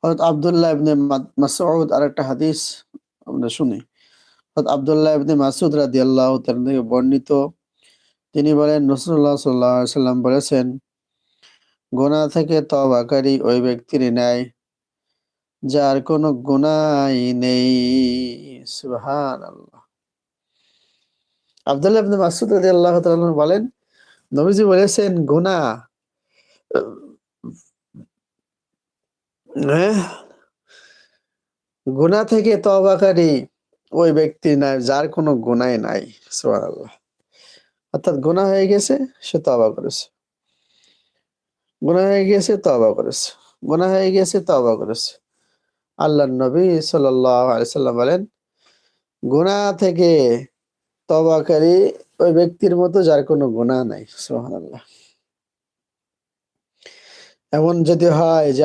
হযরত আব্দুল্লাহ ইবনে মাসউদ আরেকটা হাদিস আমরা শুনি। হযরত আব্দুল্লাহ ইবনে মাসউদ রাদিয়াল্লাহু তাআলা থেকে বর্ণিত, তিনি বলেন রাসূলুল্লাহ সাল্লাল্লাহু আলাইহি ওয়াসাল্লাম বলেছেন, গুনাহ থেকে তওবাকারী ওই ব্যক্তির ন্যায় যার কোনো গুনাহই নেই। সুবহানাল্লাহ। আব্দুল্লাহ ইবনে মাসউদ রাদিয়াল্লাহু তাআলা আনহু বলেন, নবীজি বলেছেন গুনাহ হ্যাঁ, গুনাহ থেকে তওবাকারী ওই ব্যক্তি নাই যার কোনো গুনাহ নাই। সুবহানাল্লাহ। অর্থাৎ গুনাহ হয়ে গেছে, সে তওবা করেছে। গুনাহ হয়ে গেছে, তওবা করেছে। গুনাহ হয়ে গেছে, তওবা করেছে। আল্লাহর নবী সাল্লাল্লাহু আলাইহি সাল্লাম বলেন, গুনাহ থেকে তওবাকারী ওই ব্যক্তির মতো যার কোনো গুনাহ নাই। সুবহানাল্লাহ। এমন যদি হয় যে